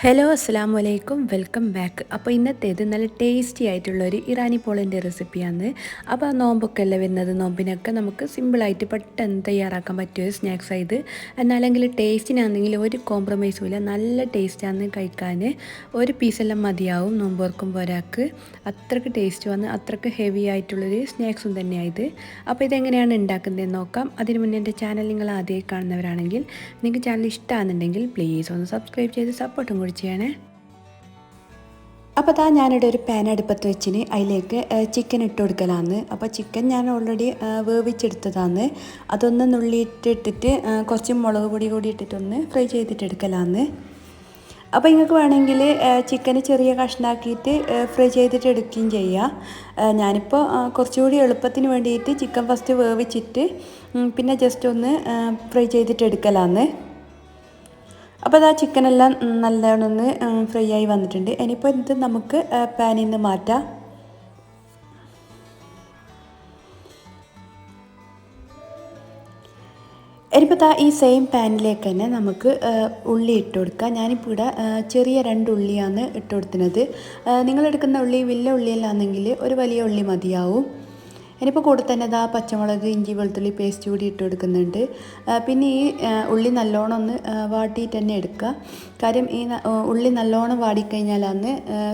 Hello അസ്സലാമു അലൈക്കും welcome back. അപ്പോൾ ഇന്നത്തേത് നല്ല ടേസ്റ്റി ആയിട്ടുള്ളൊരു ഇറാനി പോളിൻ്റെ റെസിപ്പിയാണ്. അപ്പോൾ ആ നോമ്പൊക്കെ അല്ലേ വരുന്നത്, നോമ്പിനൊക്കെ നമുക്ക് സിമ്പിളായിട്ട് പെട്ടെന്ന് തയ്യാറാക്കാൻ പറ്റിയ ഒരു സ്നാക്സ് ഇത്. എന്നാലെങ്കിൽ ടേസ്റ്റിനാണെങ്കിൽ ഒരു കോംപ്രമൈസും ഇല്ല, നല്ല ടേസ്റ്റാണ് കഴിക്കാൻ. ഒരു പീസെല്ലാം മതിയാവും നോമ്പ് തുറക്കുമ്പോൾ ഒരാൾക്ക്. അത്രയ്ക്ക് ടേസ്റ്റ് വന്ന് അത്രയ്ക്ക് ഹെവി ആയിട്ടുള്ളൊരു സ്നാക്സും തന്നെയാണ് ഇത്. അപ്പോൾ ഇതെങ്ങനെയാണ് ഉണ്ടാക്കുന്നതെന്ന് നോക്കാം. അതിന് മുന്നേ എൻ്റെ ചാനൽ നിങ്ങൾ ആദ്യമായി കാണുന്നവരാണെങ്കിൽ നിങ്ങൾക്ക് ചാനൽ ഇഷ്ടമാണെന്നുണ്ടെങ്കിൽ പ്ലീസ് ഒന്ന് സബ്സ്ക്രൈബ് ചെയ്ത് സപ്പോർട്ടും കൂടി ചെയ്യണേ. അപ്പോൾ ഞാനിവിടെ ഒരു പാൻ അടുപ്പത്ത് വെച്ചിന് അതിലേക്ക് ചിക്കൻ ഇട്ട് കൊടുക്കലാന്ന്. അപ്പോൾ ചിക്കൻ ഞാൻ ഓൾറെഡി വേവിച്ചെടുത്തതാണ്. അതൊന്ന് നുള്ളിയിട്ടിട്ട് കുറച്ച് മുളക് പൊടി കൂടി ഇട്ടിട്ടൊന്ന് ഫ്രൈ ചെയ്തിട്ട് എടുക്കലാന്ന്. അപ്പോൾ നിങ്ങൾക്ക് വേണമെങ്കിൽ ചിക്കന് ചെറിയ കഷ്ണാക്കിയിട്ട് ഫ്രൈ ചെയ്തിട്ട് എടുക്കുകയും ചെയ്യാം. ഞാനിപ്പോൾ കുറച്ചുകൂടി എളുപ്പത്തിന് വേണ്ടിയിട്ട് ചിക്കൻ ഫസ്റ്റ് വേവിച്ചിട്ട് പിന്നെ ജസ്റ്റ് ഒന്ന് ഫ്രൈ ചെയ്തിട്ട് എടുക്കലാന്ന്. അപ്പോൾ ആ ചിക്കനെല്ലാം നല്ലോണം ഒന്ന് ഫ്രൈ ആയി വന്നിട്ടുണ്ട്. ഇനിയിപ്പോൾ ഇത് നമുക്ക് പാനിൽ നിന്ന് മാറ്റാം. ഇനിയിപ്പോൾ ഈ സെയിം പാനിലേക്ക് തന്നെ നമുക്ക് ഉള്ളി ഇട്ട് കൊടുക്കാം. ഞാനിപ്പോൾ ഇവിടെ ചെറിയ 2 ഉള്ളിയാണ് ഇട്ട് കൊടുക്കുന്നത്. നിങ്ങളെടുക്കുന്ന ഉള്ളി വലിയ ഉള്ളിയല്ലാന്നെങ്കിൽ ഒരു വലിയ ഉള്ളി മതിയാവും. ഇനിയിപ്പോൾ കൂടെ തന്നെ പച്ചമുളക്, ഇഞ്ചി, വെളുത്തുള്ളി പേസ്റ്റ് കൂടി ഇട്ട് കൊടുക്കുന്നുണ്ട്. പിന്നെ ഈ ഉള്ളി നല്ലോണം ഒന്ന് വാട്ടിയിട്ട് തന്നെ എടുക്കുക. കാര്യം ഈ ഉള്ളി നല്ലോണം വാടിക്കഴിഞ്ഞാലാണ്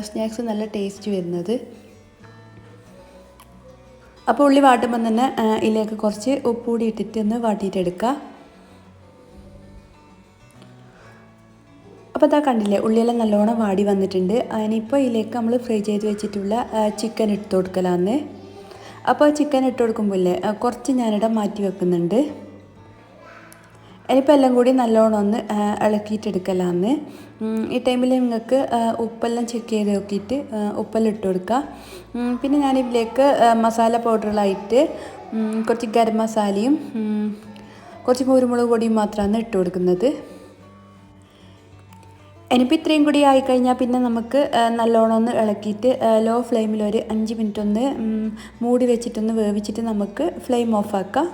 സ്നാക്സ് നല്ല ടേസ്റ്റ് വരുന്നത്. അപ്പോൾ ഉള്ളി വാട്ടുമ്പം തന്നെ ഇതിലേക്ക് കുറച്ച് ഉപ്പ് കൂടി ഇട്ടിട്ട് ഒന്ന് വാട്ടിയിട്ടെടുക്കുക. അപ്പോൾ കണ്ടില്ലേ, ഉള്ളിയെല്ലാം നല്ലോണം വാടി വന്നിട്ടുണ്ട്. ഇനിയിപ്പോൾ ഇതിലേക്ക് നമ്മൾ ഫ്രൈ ചെയ്ത് വെച്ചിട്ടുള്ള ചിക്കൻ ഇട്ട് കൊടുക്കലാന്ന്. അപ്പോൾ ചിക്കൻ ഇട്ട് കൊടുക്കുമ്പോൾ ഇല്ലേ കുറച്ച് ഞാനിവിടെ മാറ്റി വെക്കുന്നുണ്ട്. ഇനിയിപ്പോൾ എല്ലാം കൂടി നല്ലോണം ഒന്ന് ഇളക്കിയിട്ടെടുക്കലാന്ന്. ഈ ടൈമിൽ നിങ്ങൾക്ക് ഉപ്പെല്ലാം ചെക്ക് ചെയ്ത് നോക്കിയിട്ട് ഉപ്പെല്ലാം ഇട്ട് കൊടുക്കുക. പിന്നെ ഞാനിതിലേക്ക് മസാല പൗഡറുകളായിട്ട് കുറച്ച് ഗരം മസാലയും കുറച്ച് കുരുമുളക് പൊടിയും മാത്രമാണ് ഇട്ട് കൊടുക്കുന്നത്. ഇനിയിപ്പോൾ ഇത്രയും കൂടി ആയിക്കഴിഞ്ഞാൽ പിന്നെ നമുക്ക് നല്ലോണം ഒന്ന് ഇളക്കിയിട്ട് ലോ ഫ്ലെയിമിൽ ഒരു 5 മിനിറ്റ് ഒന്ന് മൂടി വെച്ചിട്ടൊന്ന് വേവിച്ചിട്ട് നമുക്ക് ഫ്ലെയിം ഓഫാക്കാം.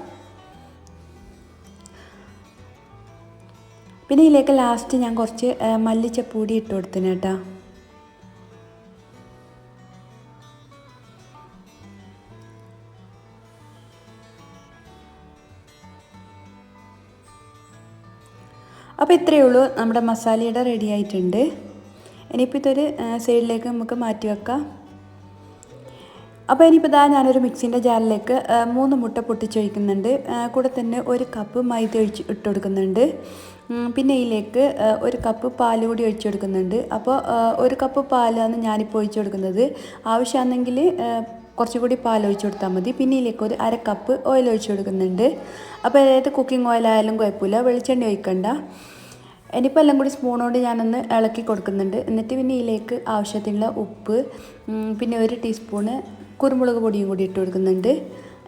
പിന്നെ ഇതിലേക്ക് ലാസ്റ്റ് ഞാൻ കുറച്ച് മല്ലിച്ചപ്പൊടി ഇട്ട് കൊടുത്തിന് കേട്ടോ. അപ്പോൾ ഇത്രയേ ഉള്ളൂ, നമ്മുടെ മസാലയുടെ റെഡി ആയിട്ടുണ്ട്. ഇനിയിപ്പോൾ ഇതൊരു സൈഡിലേക്ക് നമുക്ക് മാറ്റി വെക്കാം. അപ്പോൾ ഇനിയിപ്പോൾ ഞാനൊരു മിക്സിൻ്റെ ജാറിലേക്ക് 3 മുട്ട പൊട്ടിച്ചൊഴിക്കുന്നുണ്ട്. കൂടെ തന്നെ 1 കപ്പ് മൈദ ഇട്ട് കൊടുക്കുന്നുണ്ട്. പിന്നെ ഇതിലേക്ക് 1 കപ്പ് പാൽ കൂടി ഒഴിച്ചു കൊടുക്കുന്നുണ്ട്. അപ്പോൾ 1 കപ്പ് പാലാണ് ഞാനിപ്പോൾ ഒഴിച്ചു കൊടുക്കുന്നത്. ആവശ്യമാണെങ്കിൽ കുറച്ചുകൂടി പാൽ ഒഴിച്ചു കൊടുത്താൽ മതി. പിന്നെ ഇതിലേക്ക് 1/2 കപ്പ് ഓയിൽ ഒഴിച്ചു കൊടുക്കുന്നുണ്ട്. അപ്പോൾ അതായത് കുക്കിംഗ് ഓയിലായാലും കുഴപ്പമില്ല, വെളിച്ചെണ്ണ ഒഴിക്കണ്ട. ഇനിയിപ്പോൾ എല്ലാം കൂടി സ്പൂണോട് ഞാനൊന്ന് ഇളക്കി കൊടുക്കുന്നുണ്ട്. എന്നിട്ട് പിന്നെ ഇതിലേക്ക് ആവശ്യത്തിനുള്ള ഉപ്പ്, പിന്നെ 1 ടീസ്പൂണ് കുരുമുളക് പൊടിയും കൂടി ഇട്ട് കൊടുക്കുന്നുണ്ട്.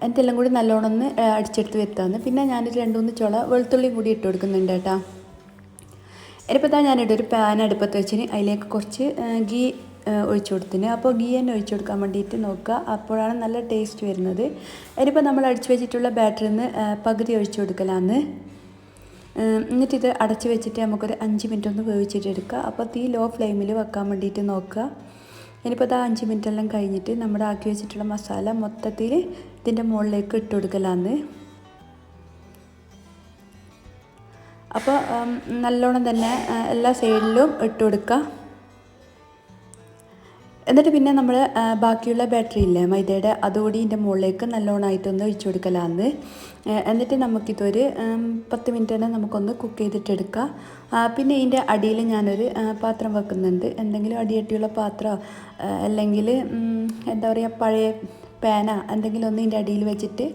എന്നിട്ടെല്ലാം കൂടി നല്ലോണം ഒന്ന് അടിച്ചെടുത്ത് വെത്താന്ന്. പിന്നെ ഞാനൊരു 2-3 ചുള വെളുത്തുള്ളിയും കൂടി ഇട്ട് കൊടുക്കുന്നുണ്ട് കേട്ടോ. ഇനിയിപ്പോൾ ഞാനിവിടെ ഒരു പാൻ അടുപ്പത്ത് വെച്ചിന് അതിലേക്ക് കുറച്ച് ഗീ ഒഴിച്ചു കൊടുത്തിന്. അപ്പോൾ ഗീ തന്നെ ഒഴിച്ചു കൊടുക്കാൻ വേണ്ടിയിട്ട് നോക്കുക, അപ്പോഴാണ് നല്ല ടേസ്റ്റ് വരുന്നത്. ഇനിയിപ്പോൾ നമ്മൾ അടിച്ചു വെച്ചിട്ടുള്ള ബാറ്ററിൽ നിന്ന് പകുതി ഒഴിച്ചു കൊടുക്കലാന്ന്. എന്നിട്ടിത് അടച്ച് വെച്ചിട്ട് നമുക്കൊരു 5 മിനിറ്റ് ഒന്ന് വേവിച്ചിട്ടെടുക്കുക. അപ്പോൾ തീ ലോ ഫ്ലെയിമിൽ വെക്കാൻ വേണ്ടിയിട്ട് നോക്കുക. ഇനിയിപ്പോൾ 5 മിനിറ്റ് എല്ലാം കഴിഞ്ഞിട്ട് നമ്മുടെ ആക്കി വെച്ചിട്ടുള്ള മസാല മൊത്തത്തിൽ ഇതിൻ്റെ മുകളിലേക്ക് ഇട്ട് കൊടുക്കലാന്ന്. അപ്പോൾ നല്ലോണം തന്നെ എല്ലാ സൈഡിലും ഇട്ട് കൊടുക്കുക. എന്നിട്ട് പിന്നെ നമ്മൾ ബാക്കിയുള്ള ബാറ്ററി ഇല്ലേ മൈദയുടെ, അതുകൂടി ഇതിൻ്റെ മുകളിലേക്ക് നല്ലോണമായിട്ടൊന്ന് ഒഴിച്ചു കൊടുക്കലാന്ന്. എന്നിട്ട് നമുക്കിതൊരു 10 മിനിറ്റ് തന്നെ നമുക്കൊന്ന് കുക്ക് ചെയ്തിട്ടെടുക്കാം. പിന്നെ ഇതിൻ്റെ അടിയിൽ ഞാനൊരു പാത്രം വെക്കുന്നുണ്ട്. എന്തെങ്കിലും അടിയട്ടിയുള്ള പാത്രമോ അല്ലെങ്കിൽ എന്താ പറയുക പഴയ പാന എന്തെങ്കിലും ഒന്ന് ഇതിൻ്റെ അടിയിൽ വെച്ചിട്ട്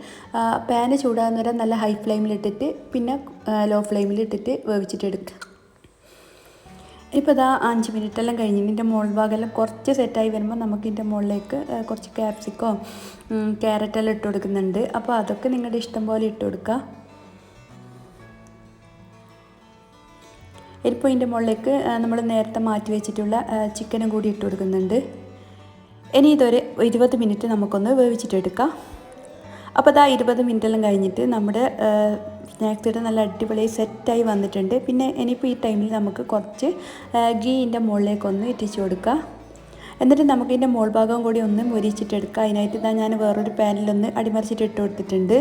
പാന് ചൂടാകുന്ന വരെ നല്ല ഹൈ ഫ്ലെയിമിലിട്ടിട്ട് പിന്നെ ലോ ഫ്ലെയിമിലിട്ടിട്ട് വേവിച്ചിട്ടെടുക്കുക. ഇപ്പോൾ 5 മിനിറ്റ് എല്ലാം കഴിഞ്ഞ് ഇതിൻ്റെ മുകൾ ഭാഗമെല്ലാം കുറച്ച് സെറ്റായി വരുമ്പോൾ നമുക്ക് ഇതിൻ്റെ മുകളിലേക്ക് കുറച്ച് ക്യാപ്സിക്കോ ക്യാരറ്റെല്ലാം ഇട്ട് കൊടുക്കുന്നുണ്ട്. അപ്പോൾ അതൊക്കെ നിങ്ങളുടെ ഇഷ്ടം പോലെ ഇട്ട് കൊടുക്കുക. ഇപ്പോൾ ഇതിൻ്റെ മുകളിലേക്ക് നമ്മൾ നേരത്തെ മാറ്റി വെച്ചിട്ടുള്ള ചിക്കനും കൂടി ഇട്ട് കൊടുക്കുന്നുണ്ട്. ഇനി ഇതൊരു 20 മിനിറ്റ് നമുക്കൊന്ന് വേവിച്ചിട്ടെടുക്കാം. അപ്പോൾ അതാ 20 മിനിറ്റെല്ലാം കഴിഞ്ഞിട്ട് നമ്മുടെ സ്നാക്സ് ഇവിടെ നല്ല അടിപൊളിയായി സെറ്റായി വന്നിട്ടുണ്ട്. പിന്നെ ഇനിയിപ്പോൾ ഈ ടൈമിൽ നമുക്ക് കുറച്ച് ഗീൻ്റെ മുകളിലേക്കൊന്ന് ഇറ്റിച്ച് കൊടുക്കുക. എന്നിട്ട് നമുക്ക് ഇതിൻ്റെ മോൾ ഭാഗം കൂടി ഒന്ന് മൊരിച്ചിട്ടെടുക്കുക. അതിനായിട്ട് ഇതാ ഞാൻ വേറൊരു പാനിലൊന്ന് അടിമറിച്ചിട്ട് ഇട്ട് കൊടുത്തിട്ടുണ്ട്.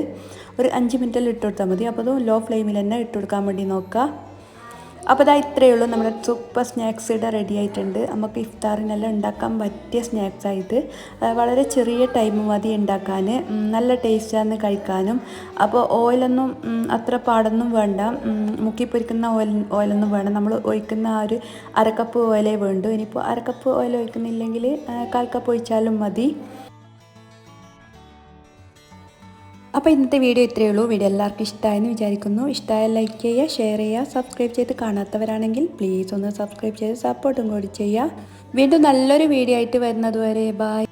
ഒരു 5 മിനിറ്റിൽ ഇട്ട് കൊടുത്താൽ മതി. അപ്പോൾ അത് ലോ ഫ്ലെയിമിൽ തന്നെ ഇട്ട് കൊടുക്കാൻ വേണ്ടി നോക്കുക. അപ്പോൾ ഇതാ ഇത്രയേ ഉള്ളൂ, നമ്മുടെ സൂപ്പർ സ്നാക്സ് ഇവിടെ റെഡി ആയിട്ടുണ്ട്. നമുക്ക് ഇഫ്താറിനെല്ലാം ഉണ്ടാക്കാൻ പറ്റിയ സ്നാക്സായിട്ട് വളരെ ചെറിയ ടൈം മതി ഉണ്ടാക്കാൻ, നല്ല ടേസ്റ്റാണ് കഴിക്കാനും. അപ്പോൾ ഓയിലൊന്നും അത്ര പാടൊന്നും വേണ്ട, മുക്കിപ്പൊരിക്കുന്ന ഓയിലൊന്നും വേണ്ട. നമ്മൾ ഒഴിക്കുന്ന ആ ഒരു അരക്കപ്പ് ഓയിലേ വേണ്ടു. ഇനിയിപ്പോൾ അരക്കപ്പ് ഓയിൽ ഒഴിക്കുന്നില്ലെങ്കിൽ 1/4 കപ്പ് ഒഴിച്ചാലും മതി. അപ്പോൾ ഇന്നത്തെ വീഡിയോ ഇത്രയേ ഉള്ളൂ. വീഡിയോ എല്ലാവർക്കും ഇഷ്ടമായെന്ന് വിചാരിക്കുന്നു. ഇഷ്ടമായ ലൈക്ക് ചെയ്യുക, ഷെയർ ചെയ്യുക, സബ്സ്ക്രൈബ് ചെയ്ത് കാണാത്തവരാണെങ്കിൽ പ്ലീസ് ഒന്ന് സബ്സ്ക്രൈബ് ചെയ്ത് സപ്പോർട്ടും കൂടി ചെയ്യുക. വീണ്ടും നല്ലൊരു വീഡിയോ ആയിട്ട് വരുന്നത് വരെ ബൈ.